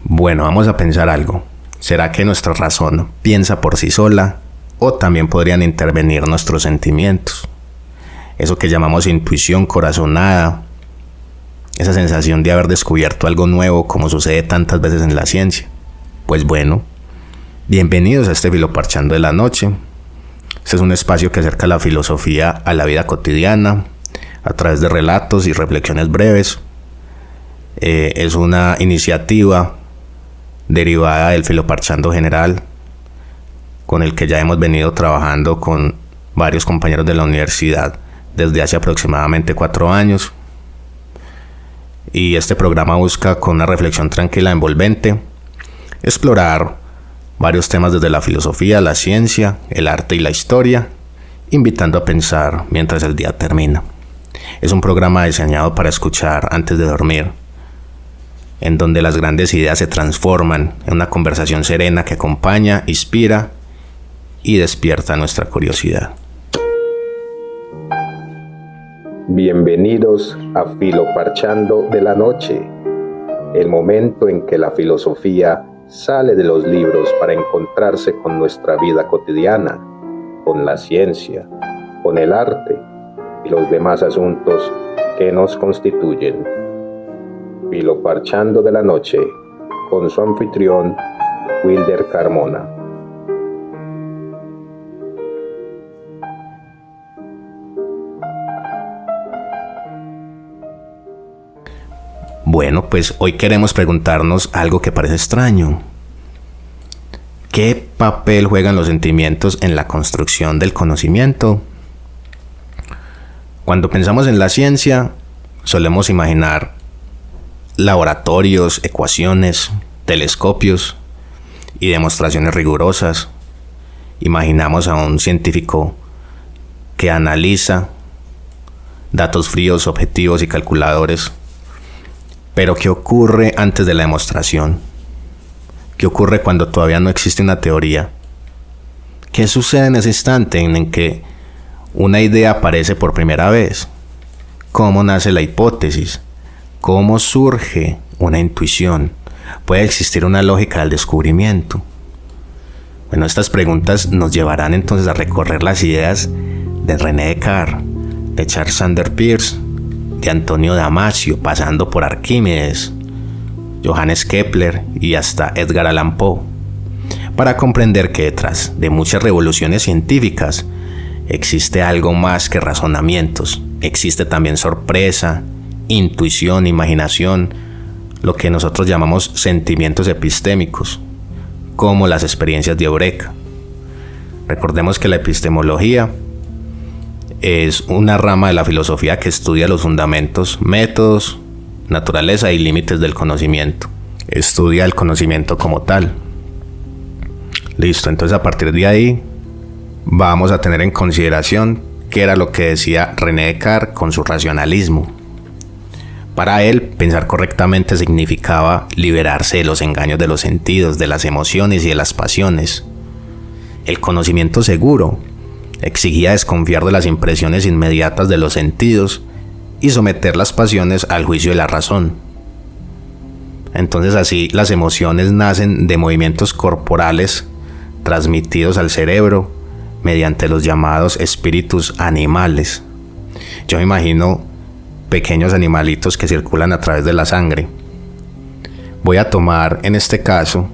Bueno, vamos a pensar algo. ¿Será que nuestra razón piensa por sí sola o también podrían intervenir nuestros sentimientos? Eso que llamamos intuición corazonada, esa sensación de haber descubierto algo nuevo como sucede tantas veces en la ciencia. Pues bueno, bienvenidos a este Filoparchando de la Noche. Este es un espacio que acerca la filosofía a la vida cotidiana a través de relatos y reflexiones breves. Es una iniciativa derivada del Filoparchando general, con el que ya hemos venido trabajando con varios compañeros de la universidad desde hace aproximadamente 4 años. Y este programa busca, con una reflexión tranquila, envolvente, explorar varios temas desde la filosofía, la ciencia, el arte y la historia, invitando a pensar mientras el día termina. Es un programa diseñado para escuchar antes de dormir, en donde las grandes ideas se transforman en una conversación serena que acompaña, inspira y despierta nuestra curiosidad. Bienvenidos a Filoparchando de la Noche, el momento en que la filosofía sale de los libros para encontrarse con nuestra vida cotidiana, con la ciencia, con el arte y los demás asuntos que nos constituyen. Filoparchando de la Noche, con su anfitrión, Wilder Carmona. Bueno, pues hoy queremos preguntarnos algo que parece extraño. ¿Qué papel juegan los sentimientos en la construcción del conocimiento? Cuando pensamos en la ciencia, solemos imaginar laboratorios, ecuaciones, telescopios y demostraciones rigurosas. Imaginamos a un científico que analiza datos fríos, objetivos y calculadores. Pero ¿qué ocurre antes de la demostración? ¿Qué ocurre cuando todavía no existe una teoría? ¿Qué sucede en ese instante en que una idea aparece por primera vez? ¿Cómo nace la hipótesis? ¿Cómo surge una intuición? ¿Puede existir una lógica del descubrimiento? Bueno, estas preguntas nos llevarán entonces a recorrer las ideas de René Descartes, de Charles Sanders Peirce, de Antonio Damasio, pasando por Arquímedes, Johannes Kepler y hasta Edgar Allan Poe, para comprender que detrás de muchas revoluciones científicas existe algo más que razonamientos. Existe también sorpresa, intuición, imaginación, lo que nosotros llamamos sentimientos epistémicos, como las experiencias de Eureka. Recordemos que la epistemología es una rama de la filosofía que estudia los fundamentos, métodos, naturaleza y límites del conocimiento. Estudia el conocimiento como tal. Listo, entonces a partir de ahí vamos a tener en consideración qué era lo que decía René Descartes con su racionalismo. Para él, pensar correctamente significaba liberarse de los engaños de los sentidos, de las emociones y de las pasiones. El conocimiento seguro exigía desconfiar de las impresiones inmediatas de los sentidos y someter las pasiones al juicio de la razón. Entonces así las emociones nacen de movimientos corporales transmitidos al cerebro mediante los llamados espíritus animales. Yo me imagino pequeños animalitos que circulan a través de la sangre. Voy a tomar en este caso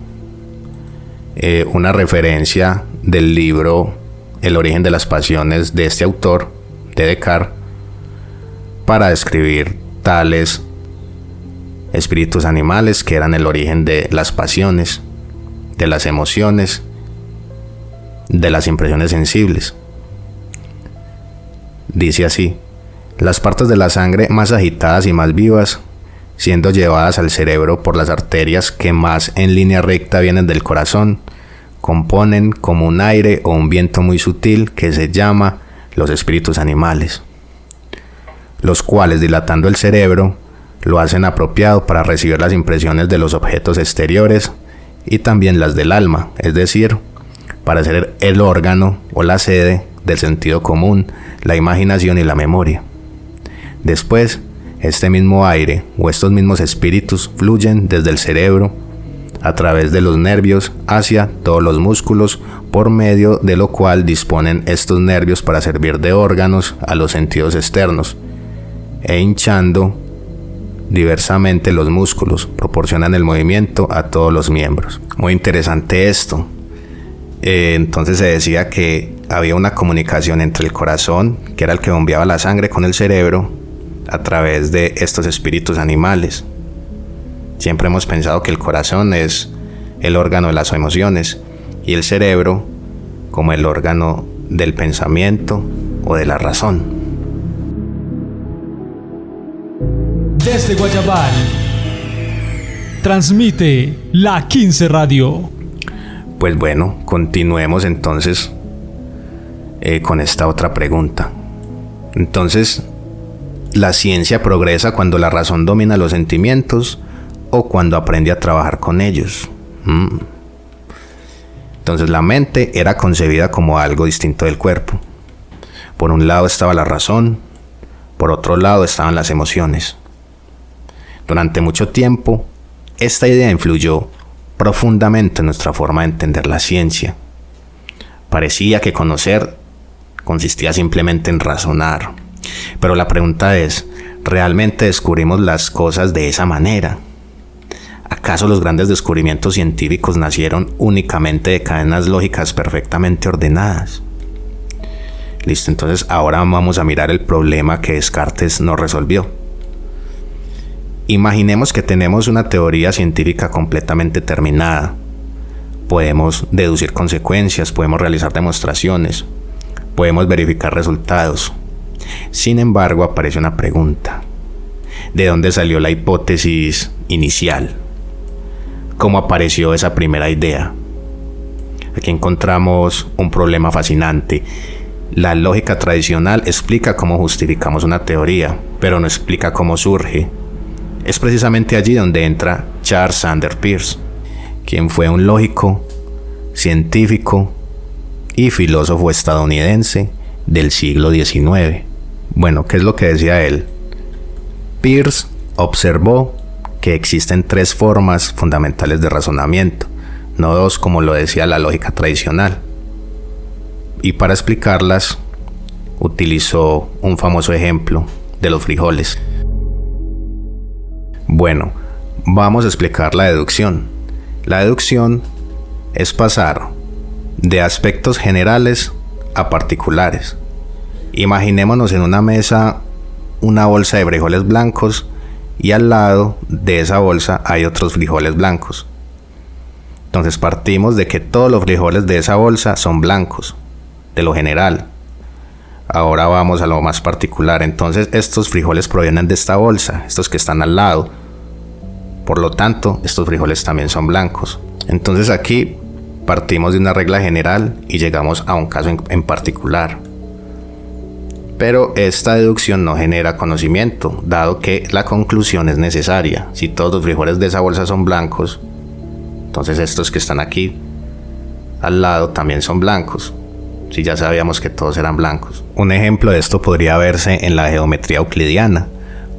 una referencia del libro El origen de las pasiones de este autor, de Descartes, para describir tales espíritus animales que eran el origen de las pasiones, de las emociones, de las impresiones sensibles. Dice así: las partes de la sangre más agitadas y más vivas, siendo llevadas al cerebro por las arterias que más en línea recta vienen del corazón, componen como un aire o un viento muy sutil que se llama los espíritus animales, los cuales, dilatando el cerebro, lo hacen apropiado para recibir las impresiones de los objetos exteriores y también las del alma, es decir, para ser el órgano o la sede del sentido común, la imaginación y la memoria. Después, este mismo aire o estos mismos espíritus fluyen desde el cerebro a través de los nervios hacia todos los músculos, por medio de lo cual disponen estos nervios para servir de órganos a los sentidos externos, e hinchando diversamente los músculos, proporcionan el movimiento a todos los miembros. Muy interesante esto. Entonces se decía que había una comunicación entre el corazón, que era el que bombeaba la sangre, con el cerebro a través de estos espíritus animales. Siempre hemos pensado que el corazón es el órgano de las emociones y el cerebro como el órgano del pensamiento o de la razón. Desde Guayabal, transmite La 15 Radio. Pues bueno, continuemos entonces con esta otra pregunta. Entonces, ¿la ciencia progresa cuando la razón domina los sentimientos o cuando aprende a trabajar con ellos? Entonces, la mente era concebida como algo distinto del cuerpo. Por un lado estaba la razón, por otro lado estaban las emociones. Durante mucho tiempo, esta idea influyó profundamente en nuestra forma de entender la ciencia. Parecía que conocer consistía simplemente en razonar. Pero la pregunta es, ¿realmente descubrimos las cosas de esa manera? ¿Acaso los grandes descubrimientos científicos nacieron únicamente de cadenas lógicas perfectamente ordenadas? Listo, entonces ahora vamos a mirar el problema que Descartes no resolvió. Imaginemos que tenemos una teoría científica completamente terminada. Podemos deducir consecuencias, podemos realizar demostraciones, podemos verificar resultados. Sin embargo, aparece una pregunta. ¿De dónde salió la hipótesis inicial? ¿Cómo apareció esa primera idea? Aquí encontramos un problema fascinante. La lógica tradicional explica cómo justificamos una teoría, pero no explica cómo surge. Es precisamente allí donde entra Charles Sanders Peirce, quien fue un lógico, científico y filósofo estadounidense del siglo XIX. Bueno, ¿qué es lo que decía él? Peirce observó que existen tres formas fundamentales de razonamiento, no dos como lo decía la lógica tradicional. Y para explicarlas, utilizó un famoso ejemplo de los frijoles. Bueno, vamos a explicar la deducción. La deducción es pasar de aspectos generales a particulares. Imaginémonos en una mesa una bolsa de frijoles blancos y al lado de esa bolsa hay otros frijoles blancos. Entonces partimos de que todos los frijoles de esa bolsa son blancos, de lo general. Ahora vamos a lo más particular. Entonces estos frijoles provienen de esta bolsa, estos que están al lado. Por lo tanto, estos frijoles también son blancos. Entonces aquí partimos de una regla general y llegamos a un caso en particular. Pero esta deducción no genera conocimiento, dado que la conclusión es necesaria. Si todos los frijoles de esa bolsa son blancos, entonces estos que están aquí al lado también son blancos. Si ya sabíamos que todos eran blancos. Un ejemplo de esto podría verse en la geometría euclidiana,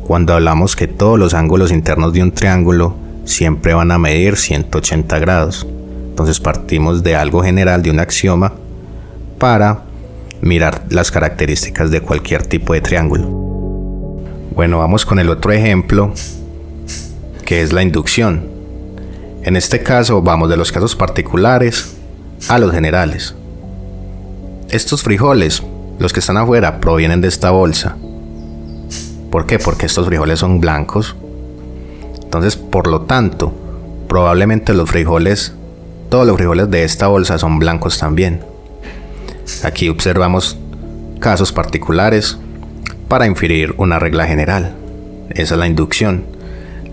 cuando hablamos que todos los ángulos internos de un triángulo siempre van a medir 180 grados. Entonces partimos de algo general, de un axioma, para mirar las características de cualquier tipo de triángulo. Bueno, vamos con el otro ejemplo, que es la inducción. En este caso vamos de los casos particulares a los generales. Estos frijoles, los que están afuera, provienen de esta bolsa. ¿Por qué? Porque estos frijoles son blancos. Entonces, por lo tanto, probablemente todos los frijoles de esta bolsa son blancos también. Aquí observamos casos particulares para inferir una regla general. Esa es la inducción.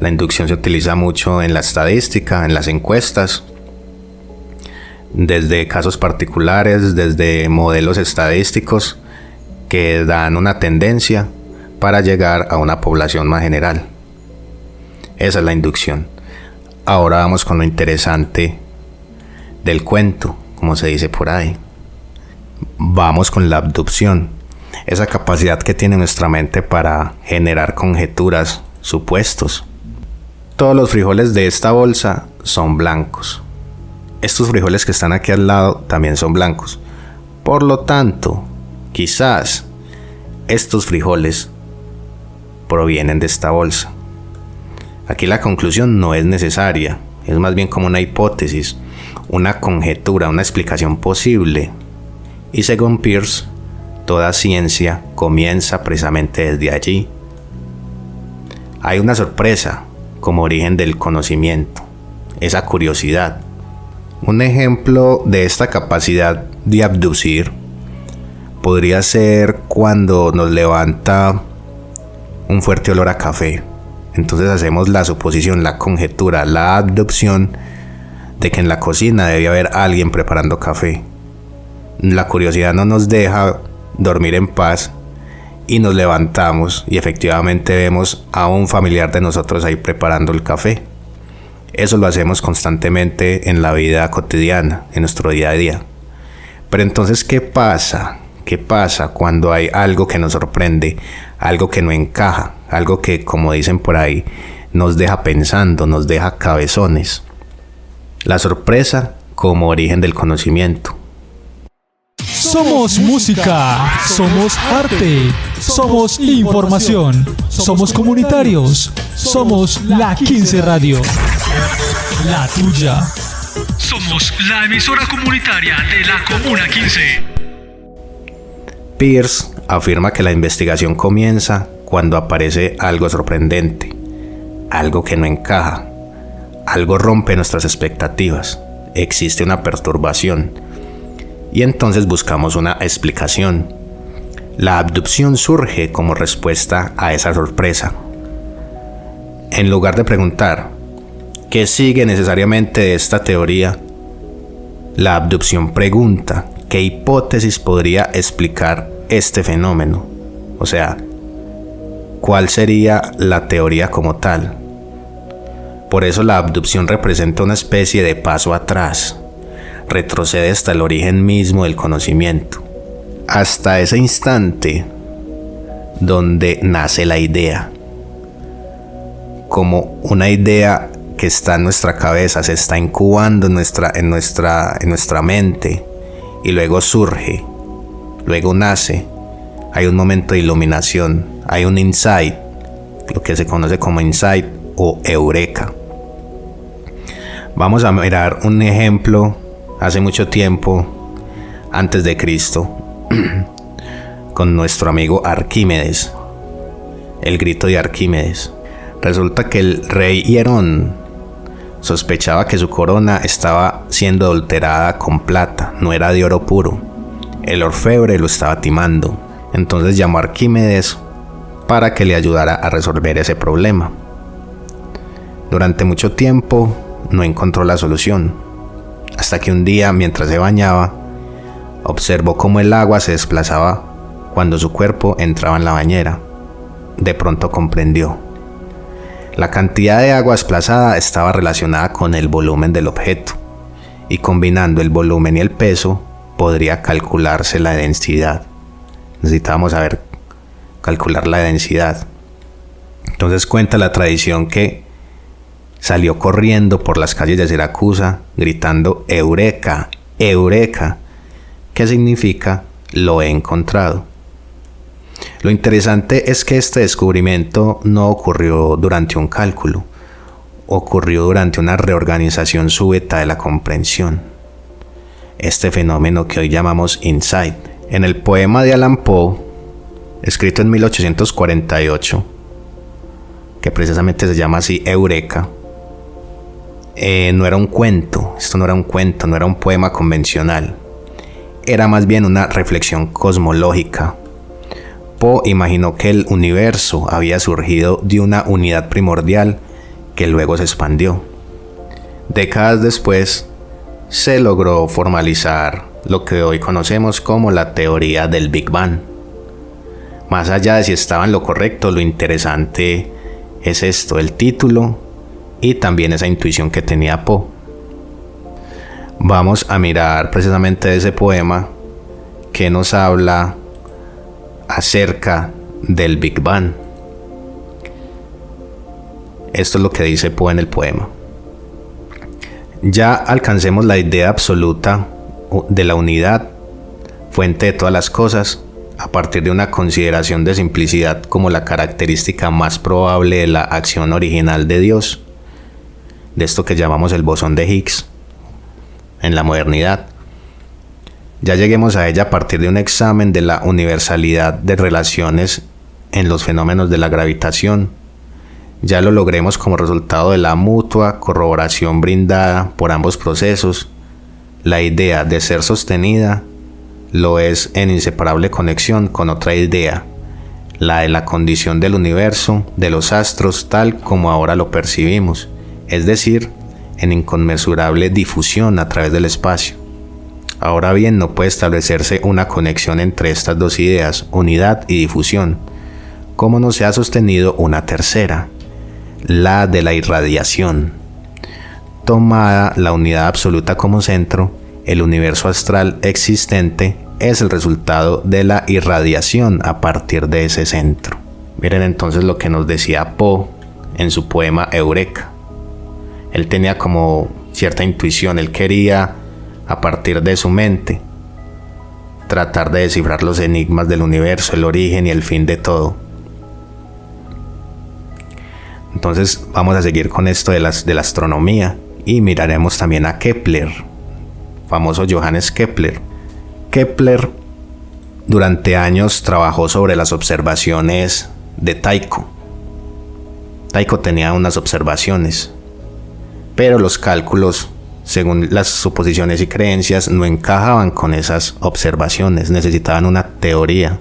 La inducción se utiliza mucho en la estadística, en las encuestas, desde casos particulares, desde modelos estadísticos que dan una tendencia para llegar a una población más general. Esa es la inducción. Ahora vamos con lo interesante del cuento, como se dice por ahí. Vamos con la abducción, esa capacidad que tiene nuestra mente para generar conjeturas, supuestos. Todos los frijoles de esta bolsa son blancos. Estos frijoles que están aquí al lado también son blancos. Por lo tanto, quizás estos frijoles provienen de esta bolsa. Aquí la conclusión no es necesaria, es más bien como una hipótesis, una conjetura, una explicación posible. Y según Peirce, toda ciencia comienza precisamente desde allí. Hay una sorpresa como origen del conocimiento, esa curiosidad. Un ejemplo de esta capacidad de abducir podría ser cuando nos levanta un fuerte olor a café. Entonces hacemos la suposición, la conjetura, la abducción de que en la cocina debe haber alguien preparando café. La curiosidad no nos deja dormir en paz y nos levantamos y efectivamente vemos a un familiar de nosotros ahí preparando el café. Eso lo hacemos constantemente en la vida cotidiana, en nuestro día a día. Pero entonces, ¿qué pasa? ¿Qué pasa cuando hay algo que nos sorprende, algo que no encaja, algo que, como dicen por ahí, nos deja pensando, nos deja cabezones? La sorpresa como origen del conocimiento. Somos música, somos arte, somos información, somos comunitarios, somos la 15 Radio. La tuya. Somos la emisora comunitaria de la Comuna 15. Peirce afirma que la investigación comienza cuando aparece algo sorprendente, algo que no encaja, algo rompe nuestras expectativas, existe una perturbación y entonces buscamos una explicación. La abducción surge como respuesta a esa sorpresa. En lugar de preguntar ¿qué sigue necesariamente de esta teoría?, la abducción pregunta ¿qué hipótesis podría explicar este fenómeno? O sea, ¿cuál sería la teoría como tal? Por eso la abducción representa una especie de paso atrás, retrocede hasta el origen mismo del conocimiento, hasta ese instante donde nace la idea, como una idea que está en nuestra cabeza, se está incubando en nuestra mente y luego surge, luego nace. Hay un momento de iluminación, hay un insight, lo que se conoce como insight o eureka. Vamos a mirar un ejemplo hace mucho tiempo, antes de Cristo, con nuestro amigo Arquímedes, el grito de Arquímedes. Resulta que el rey Hierón sospechaba que su corona estaba siendo adulterada con plata, no era de oro puro. El orfebre lo estaba timando. Entonces llamó a Arquímedes para que le ayudara a resolver ese problema. Durante mucho tiempo no encontró la solución, hasta que un día, mientras se bañaba, observó cómo el agua se desplazaba cuando su cuerpo entraba en la bañera. De pronto comprendió. La cantidad de agua desplazada estaba relacionada con el volumen del objeto, y combinando el volumen y el peso podría calcularse la densidad. Necesitábamos saber calcular la densidad. Entonces cuenta la tradición que salió corriendo por las calles de Siracusa gritando Eureka, Eureka, que significa lo he encontrado. Lo interesante es que este descubrimiento no ocurrió durante un cálculo, ocurrió durante una reorganización súbita de la comprensión. Este fenómeno que hoy llamamos insight. En el poema de Allan Poe, escrito en 1848, que precisamente se llama así Eureka, no era un cuento, esto no era un cuento, no era un poema convencional, era más bien una reflexión cosmológica. Poe imaginó que el universo había surgido de una unidad primordial que luego se expandió. Décadas después, se logró formalizar lo que hoy conocemos como la teoría del Big Bang. Más allá de si estaba en lo correcto, lo interesante es esto, el título y también esa intuición que tenía Poe. Vamos a mirar precisamente ese poema que nos habla acerca del Big Bang. Esto es lo que dice Poe en el poema. Ya alcancemos la idea absoluta de la unidad, fuente de todas las cosas, a partir de una consideración de simplicidad como la característica más probable de la acción original de Dios, de esto que llamamos el bosón de Higgs en la modernidad. Ya lleguemos a ella a partir de un examen de la universalidad de relaciones en los fenómenos de la gravitación. Ya lo logremos como resultado de la mutua corroboración brindada por ambos procesos. La idea de ser sostenida lo es en inseparable conexión con otra idea, la de la condición del universo, de los astros, tal como ahora lo percibimos, es decir, en inconmensurable difusión a través del espacio. Ahora bien, no puede establecerse una conexión entre estas dos ideas, unidad y difusión, como no se ha sostenido una tercera, la de la irradiación. Tomada la unidad absoluta como centro, el universo astral existente es el resultado de la irradiación a partir de ese centro. Miren entonces lo que nos decía Poe en su poema Eureka. Él tenía como cierta intuición, él quería, a partir de su mente, tratar de descifrar los enigmas del universo, el origen y el fin de todo. Entonces vamos a seguir con esto de la astronomía y miraremos también a Kepler, famoso Johannes Kepler. Kepler durante años trabajó sobre las observaciones de Tycho. Tycho tenía unas observaciones, pero los cálculos, según las suposiciones y creencias, no encajaban con esas observaciones. Necesitaban una teoría,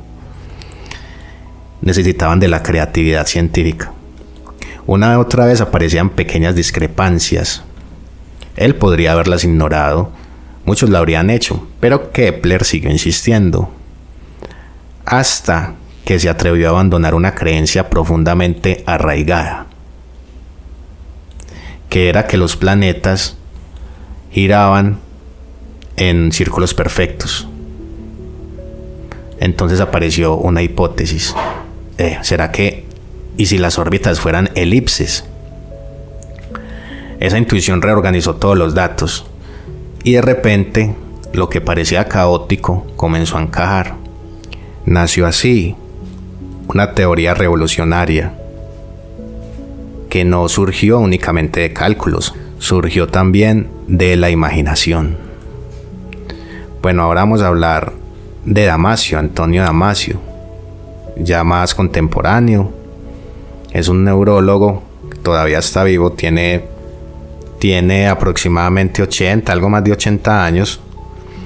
necesitaban de la creatividad científica. Una y otra vez aparecían pequeñas discrepancias. Él podría haberlas ignorado, muchos lo habrían hecho, pero Kepler siguió insistiendo, hasta que se atrevió a abandonar una creencia profundamente arraigada, que era que los planetas giraban en círculos perfectos. Entonces apareció una hipótesis. ¿Será que, y si las órbitas fueran elipses? Esa intuición reorganizó todos los datos y de repente lo que parecía caótico comenzó a encajar. Nació así una teoría revolucionaria que no surgió únicamente de cálculos, surgió también de la imaginación. Bueno, ahora vamos a hablar de Damasio, Antonio Damasio, ya más contemporáneo. Es un neurólogo que todavía está vivo, tiene aproximadamente 80, algo más de 80 años,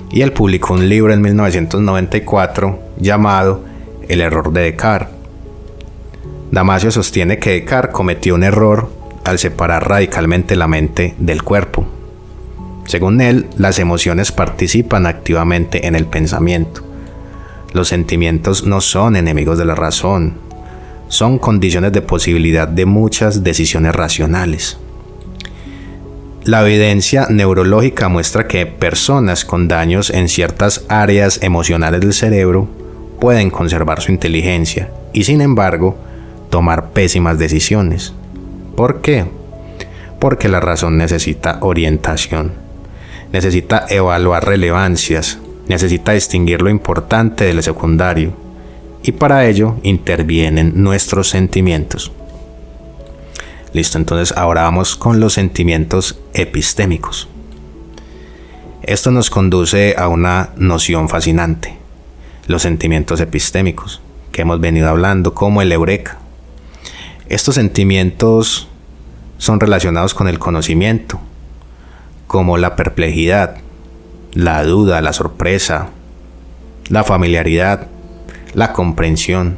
y él publicó un libro en 1994 llamado El error de Descartes. Damasio sostiene que Descartes cometió un error al separar radicalmente la mente del cuerpo. Según él, las emociones participan activamente en el pensamiento. Los sentimientos no son enemigos de la razón, son condiciones de posibilidad de muchas decisiones racionales. La evidencia neurológica muestra que personas con daños en ciertas áreas emocionales del cerebro pueden conservar su inteligencia y, sin embargo, tomar pésimas decisiones. ¿Por qué? Porque la razón necesita orientación, necesita evaluar relevancias, necesita distinguir lo importante de lo secundario, y para ello intervienen nuestros sentimientos. Listo, entonces ahora vamos con los sentimientos epistémicos. Esto nos conduce a una noción fascinante, los sentimientos epistémicos, que hemos venido hablando, como el eureka. Estos sentimientos son relacionados con el conocimiento, como la perplejidad, la duda, la sorpresa, la familiaridad, la comprensión,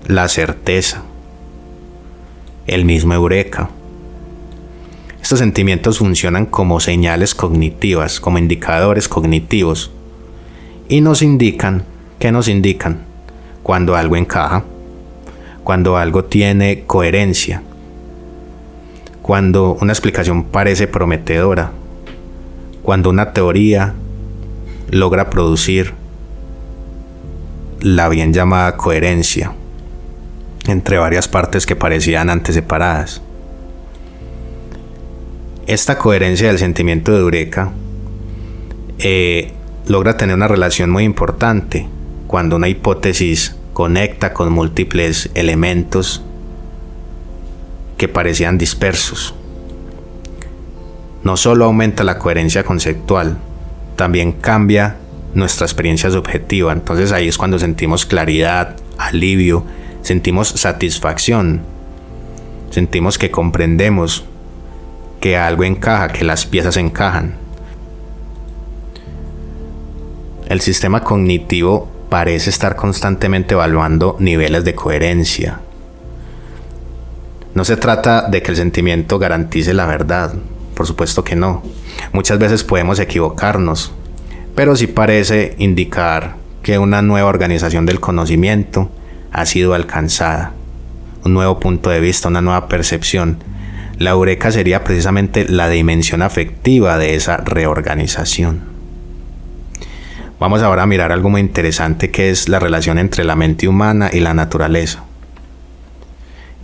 la certeza, el mismo eureka. Estos sentimientos funcionan como señales cognitivas, como indicadores cognitivos, y nos indican cuando algo encaja, cuando algo tiene coherencia, cuando una explicación parece prometedora, cuando una teoría logra producir la bien llamada coherencia. entre varias partes que parecían antes separadas. Esta coherencia del sentimiento de eureka logra tener una relación muy importante cuando una hipótesis conecta con múltiples elementos que parecían dispersos. No solo aumenta la coherencia conceptual, también cambia nuestra experiencia subjetiva. Entonces ahí es cuando sentimos claridad, alivio, sentimos satisfacción, sentimos que comprendemos, que algo encaja, que las piezas encajan. El sistema cognitivo parece estar constantemente evaluando niveles de coherencia. No se trata de que el sentimiento garantice la verdad, por supuesto que no. Muchas veces podemos equivocarnos, pero sí parece indicar que una nueva organización del conocimiento ha sido alcanzada, un nuevo punto de vista, una nueva percepción. La eureka sería precisamente la dimensión afectiva de esa reorganización. Vamos ahora a mirar algo muy interesante, que es la relación entre la mente humana y la naturaleza.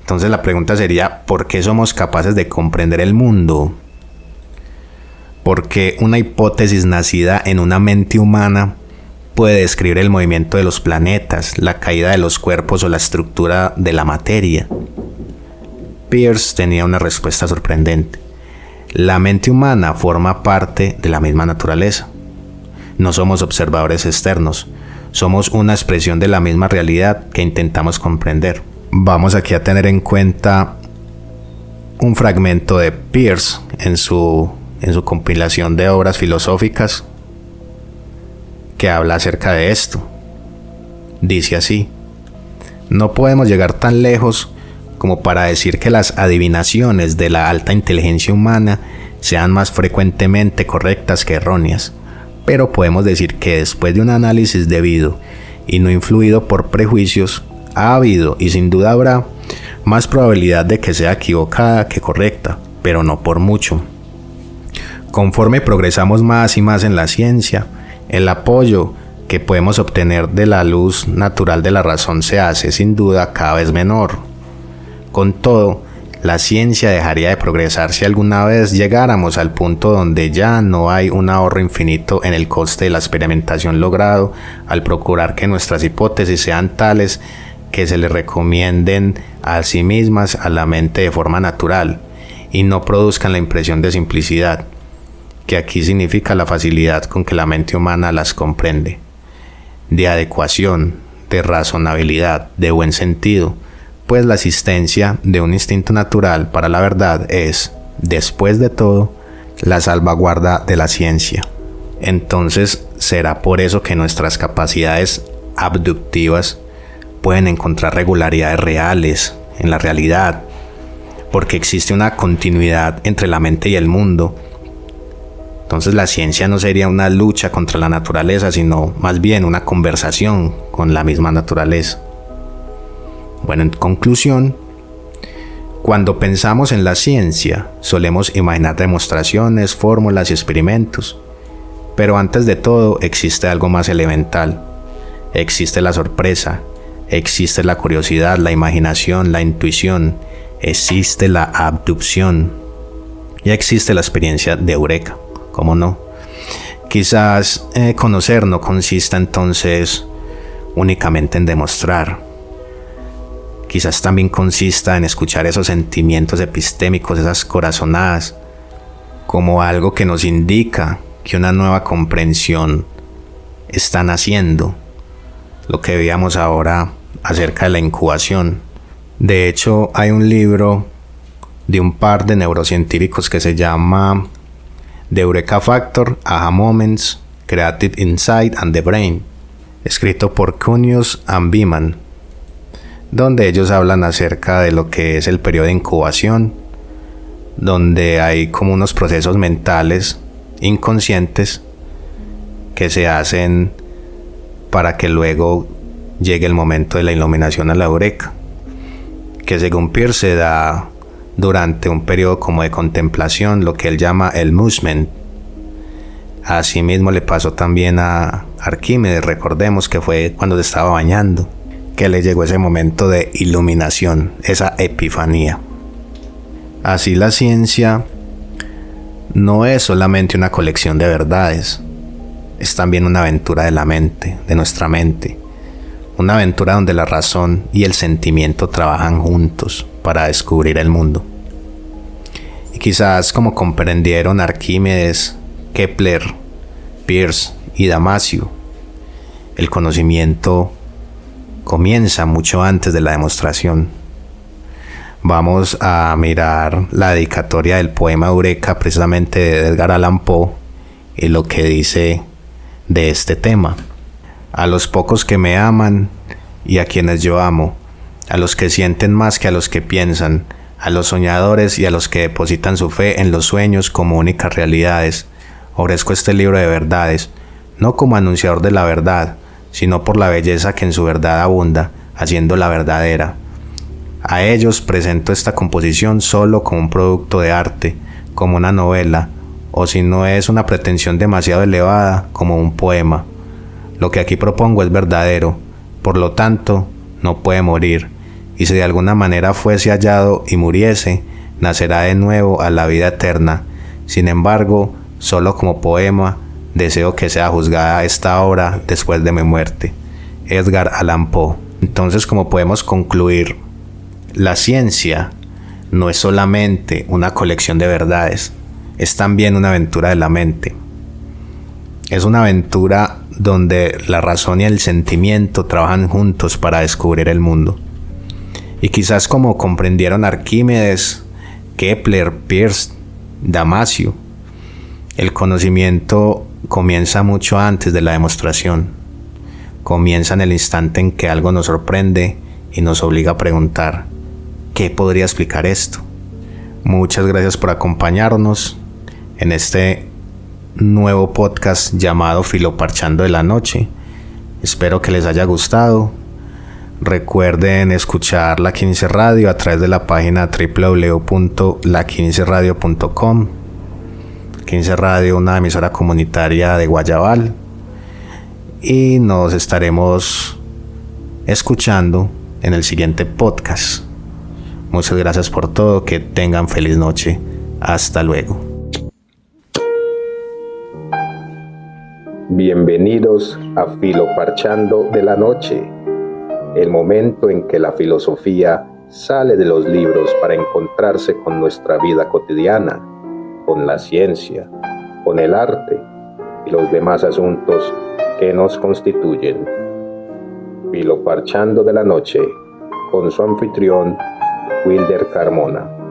Entonces la pregunta sería, ¿por qué somos capaces de comprender el mundo? Porque una hipótesis nacida en una mente humana puede describir el movimiento de los planetas, la caída de los cuerpos o la estructura de la materia. Peirce tenía una respuesta sorprendente. La mente humana forma parte de la misma naturaleza. No somos observadores externos, somos una expresión de la misma realidad que intentamos comprender. Vamos aquí a tener en cuenta un fragmento de Peirce en su compilación de obras filosóficas que habla acerca de esto. Dice así: no podemos llegar tan lejos como para decir que las adivinaciones de la alta inteligencia humana sean más frecuentemente correctas que erróneas, pero podemos decir que después de un análisis debido y no influido por prejuicios, ha habido y sin duda habrá más probabilidad de que sea equivocada que correcta, pero no por mucho. Conforme progresamos más y más en la ciencia, el apoyo que podemos obtener de la luz natural de la razón se hace sin duda cada vez menor. Con todo, la ciencia dejaría de progresar si alguna vez llegáramos al punto donde ya no hay un ahorro infinito en el coste de la experimentación logrado al procurar que nuestras hipótesis sean tales que se le recomienden a sí mismas a la mente de forma natural y no produzcan la impresión de simplicidad, que aquí significa la facilidad con que la mente humana las comprende, de adecuación, de razonabilidad, de buen sentido, pues la existencia de un instinto natural para la verdad es, después de todo, la salvaguarda de la ciencia. Entonces, será por eso que nuestras capacidades abductivas pueden encontrar regularidades reales en la realidad, porque existe una continuidad entre la mente y el mundo. Entonces la ciencia no sería una lucha contra la naturaleza, sino más bien una conversación con la misma naturaleza. Bueno, en conclusión, cuando pensamos en la ciencia, solemos imaginar demostraciones, fórmulas y experimentos. Pero antes de todo existe algo más elemental. Existe la sorpresa, existe la curiosidad, la imaginación, la intuición, existe la abducción y existe la experiencia de eureka. ¿Cómo no? Quizás conocer no consista entonces únicamente en demostrar. Quizás también consista en escuchar esos sentimientos epistémicos, esas corazonadas, como algo que nos indica que una nueva comprensión está naciendo. Lo que veíamos ahora acerca de la incubación. De hecho, hay un libro de un par de neurocientíficos que se llama The Eureka Factor, Aha Moments, Creative Insight and the Brain, escrito por Cuneus and Beeman, donde ellos hablan acerca de lo que es el periodo de incubación, donde hay como unos procesos mentales inconscientes que se hacen para que luego llegue el momento de la iluminación a la eureka, que según Peirce se da durante un periodo como de contemplación, lo que él llama el musement. Asimismo le pasó también a Arquímedes, recordemos que fue cuando se estaba bañando. que le llegó ese momento de iluminación, esa epifanía. Así la ciencia no es solamente una colección de verdades, es también una aventura de la mente, de nuestra mente. Una aventura donde la razón y el sentimiento trabajan juntos para descubrir el mundo. Y quizás como comprendieron Arquímedes, Kepler, Peirce y Damasio, el conocimiento comienza mucho antes de la demostración. Vamos a mirar la dedicatoria del poema Eureka, precisamente de Edgar Allan Poe, y lo que dice de este tema. A los pocos que me aman y a quienes yo amo, a los que sienten más que a los que piensan, a los soñadores y a los que depositan su fe en los sueños como únicas realidades, ofrezco este libro de verdades, no como anunciador de la verdad, sino por la belleza que en su verdad abunda, haciéndola verdadera. A ellos presento esta composición solo como un producto de arte, como una novela, o si no es una pretensión demasiado elevada, como un poema. Lo que aquí propongo es verdadero, por lo tanto, no puede morir, y si de alguna manera fuese hallado y muriese, nacerá de nuevo a la vida eterna. Sin embargo, solo como poema, deseo que sea juzgada esta obra después de mi muerte. Edgar Allan Poe. Entonces, como podemos concluir, la ciencia no es solamente una colección de verdades, es también una aventura de la mente. Es una aventura donde la razón y el sentimiento trabajan juntos para descubrir el mundo. Y quizás como comprendieron Arquímedes, Kepler, Peirce, Damasio, el conocimiento comienza mucho antes de la demostración. Comienza en el instante en que algo nos sorprende y nos obliga a preguntar, ¿qué podría explicar esto? Muchas gracias por acompañarnos en este nuevo podcast llamado Filoparchando de la Noche. Espero que les haya gustado. Recuerden escuchar La 15 Radio a través de la página www.la15radio.com. 15 Radio, una emisora comunitaria de Guayabal. Y nos estaremos escuchando en el siguiente podcast. Muchas gracias por todo. Que tengan feliz noche. Hasta luego. Bienvenidos a Filoparchando de la Noche, el momento en que la filosofía sale de los libros para encontrarse con nuestra vida cotidiana, con la ciencia, con el arte y los demás asuntos que nos constituyen. Filoparchando de la Noche, con su anfitrión, Wilder Carmona.